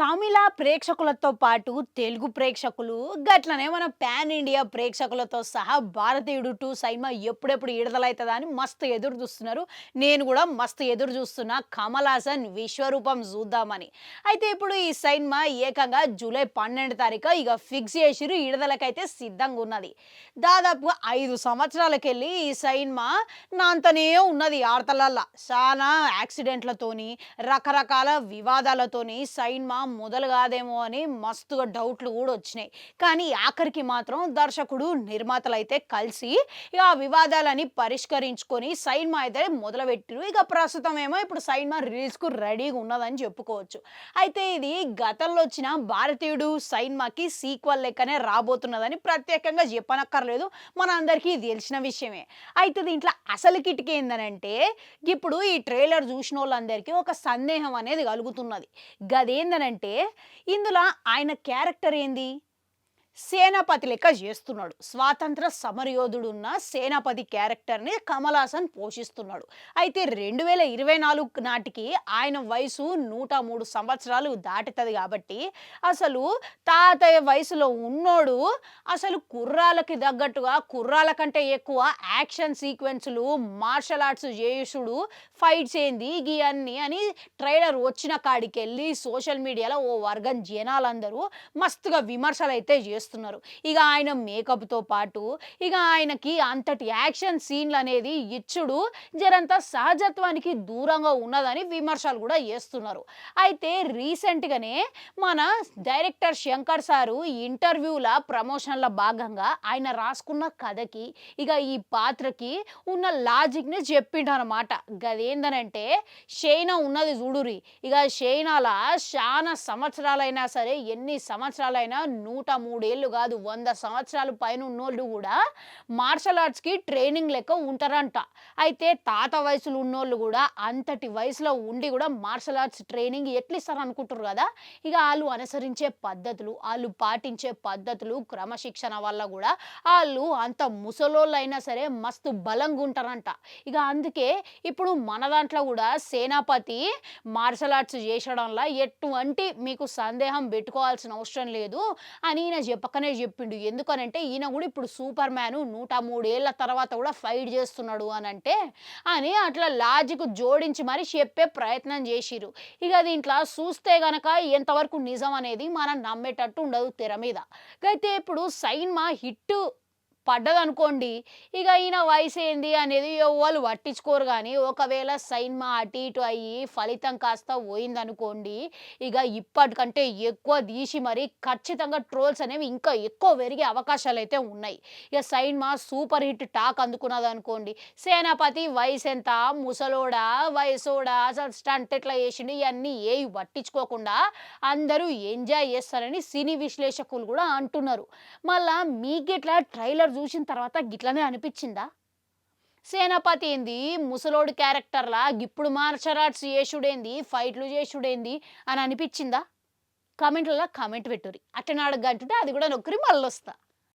తమిళ ప్రేక్షకులతో పాటు తెలుగు ప్రేక్షకులు గట్లనే మన పాన్ ఇండియా ప్రేక్షకులతో సహా భారతీయుడు 2 సినిమా ఎప్పుడెప్పుడు విడుదలవుతుందా అని మస్తు ఎదురు చూస్తున్నారు. నేను కూడా మస్తు ఎదురు చూస్తున్నా కమల్ హాసన్ విశ్వరూపం చూద్దామని. అయితే ఇప్పుడు ఈ సినిమా ఏకంగా జూలై 12 తారీఖు ఇక ఫిక్స్ చేసిరు, విడుదలకైతే సిద్ధంగా ఉన్నది. దాదాపుగా 5 సంవత్సరాలకెళ్ళి ఈ సినిమా నాంతనే ఉన్నది ఆడతలల్లా. చాలా యాక్సిడెంట్లతోని రకరకాల వివాదాలతోని సినిమా మొదలు కాదేమో అని మస్తుగా డౌట్లు కూడా వచ్చినాయి. కానీ ఆఖరికి మాత్రం దర్శకుడు నిర్మాతలు అయితే కలిసి ఇక ఆ వివాదాలని పరిష్కరించుకొని సినిమా అయితే మొదలుపెట్టిరు. ఇక ప్రస్తుతం ఏమో ఇప్పుడు సినిమా రిలీజ్కు రెడీగా ఉన్నదని చెప్పుకోవచ్చు. అయితే ఇది గతంలో వచ్చిన భారతీయుడు సినిమాకి సీక్వెల్ లెక్కనే రాబోతున్నదని ప్రత్యేకంగా చెప్పనక్కర్లేదు, మన అందరికీ తెలిసిన విషయమే. అయితే దీంట్లో అసలు కిటికీ ఏందనంటే ఇప్పుడు ఈ ట్రైలర్ చూసిన వాళ్ళందరికీ ఒక సందేహం అనేది కలుగుతున్నది. గదేందనంటే ఇందులో ఆయన క్యారెక్టర్ ఏంది? సేనాపతి లెక్క చేస్తున్నాడు. స్వాతంత్ర సమరయోధుడున్న సేనాపతి క్యారెక్టర్ని కమల్ హాసన్ పోషిస్తున్నాడు. అయితే 2024 నాటికి ఆయన వయసు 103 సంవత్సరాలు దాటుతుంది కాబట్టి అసలు తాతయ్య వయసులో ఉన్నోడు అసలు కుర్రాలకి తగ్గట్టుగా కుర్రాల కంటే ఎక్కువ యాక్షన్ సీక్వెన్సులు, మార్షల్ ఆర్ట్స్ చేసుడు, ఫైట్స్ ఏంది ఇవన్నీ అని ట్రైలర్ వచ్చిన కాడికి వెళ్ళి సోషల్ మీడియాలో ఓ వర్గం జనాలందరూ మస్తుగా విమర్శలు అయితే చేస్తున్నారు. ఇక ఆయన మేకప్తో పాటు ఇక ఆయనకి అంతటి యాక్షన్ సీన్లు అనేది ఇచ్చుడు జరంత సహజత్వానికి దూరంగా ఉన్నదని విమర్శలు కూడా చేస్తున్నారు. అయితే రీసెంట్గానే మన డైరెక్టర్ శంకర్ సారు ఇంటర్వ్యూల ప్రమోషన్ల భాగంగా ఆయన రాసుకున్న కథకి ఇక ఈ పాత్రకి ఉన్న లాజిక్ని చెప్పిండనమాట. గదేందనంటే షైనా ఉన్నది చూడురి, ఇక షైనాల చాలా సంవత్సరాలైనా సరే, ఎన్ని సంవత్సరాలైనా 103 ఏళ్ళు కాదు 100 సంవత్సరాలు పైన ఉన్నోళ్ళు కూడా మార్షల్ ఆర్ట్స్కి ట్రైనింగ్ లెక్క ఉంటారంట. అయితే తాత వయసులో ఉన్నోళ్ళు కూడా అంతటి వయసులో ఉండి కూడా మార్షల్ ఆర్ట్స్ ట్రైనింగ్ ఎట్లా ఇస్తారు అనుకుంటారు కదా. ఇక వాళ్ళు అనుసరించే పద్ధతులు, వాళ్ళు పాటించే పద్ధతులు, క్రమశిక్షణ వల్ల కూడా వాళ్ళు అంత ముసలోళ్ళు అయినా సరే మస్తు బలంగా ఉంటారంట. ఇక అందుకే ఇప్పుడు మన దాంట్లో కూడా సేనాపతి మార్షల్ ఆర్ట్స్ చేసడంలో ఎటువంటి మీకు సందేహం పెట్టుకోవాల్సిన అవసరం లేదు అని ఈయన చెప్పకనే చెప్పిండు. ఎందుకనంటే ఈయన కూడా ఇప్పుడు సూపర్ మ్యాన్ 103 ఏళ్ల తర్వాత కూడా ఫైట్ చేస్తున్నాడు అని అని అట్లా లాజిక్ జోడించి మరి చెప్పే ప్రయత్నం చేసిరు. ఇక దీంట్లో చూస్తే గనక ఎంతవరకు నిజం అనేది మనం నమ్మేటట్టు ఉండదు తెర మీద. అయితే ఇప్పుడు సినిమా హిట్ పడ్డదనుకోండి, ఇక ఈయన వయసు ఏంది అనేది ఎవ్వరు పట్టించుకోరు. కానీ ఒకవేళ సినిమా అటు ఇటు అయ్యి ఫలితం కాస్త పోయిందనుకోండి, ఇక ఇప్పటికంటే ఎక్కువ తీసి మరి ఖచ్చితంగా ట్రోల్స్ అనేవి ఇంకా ఎక్కువ పెరిగే అవకాశాలు అయితే ఉన్నాయి. ఇక సినిమా సూపర్ హిట్ టాక్ అందుకున్నది అనుకోండి, సేనాపతి వయసు ఎంత, ముసలోడా వయసోడా, అసలు స్టంట్ ఎట్లా చేసిండు, ఇవన్నీ ఏవి పట్టించుకోకుండా అందరూ ఎంజాయ్ చేస్తారని సినీ విశ్లేషకులు కూడా అంటున్నారు. మళ్ళా మీకిట్లా ట్రైలర్ చూసిన తర్వాత గిట్లనే అనిపించిందా? సేనాపతి ఏంది ముసలోడు క్యారెక్టర్లా గిప్పుడు మార్షల్ ఆర్ట్స్ చేసుడేంది, ఫైట్లు చేసుడేంది అని అనిపించిందా? కామెంట్లలో కామెంట్ పెట్టుర్రి. అట్టనే అడగంటుంటే అది కూడా నొక్కరి మళ్ళొస్తా.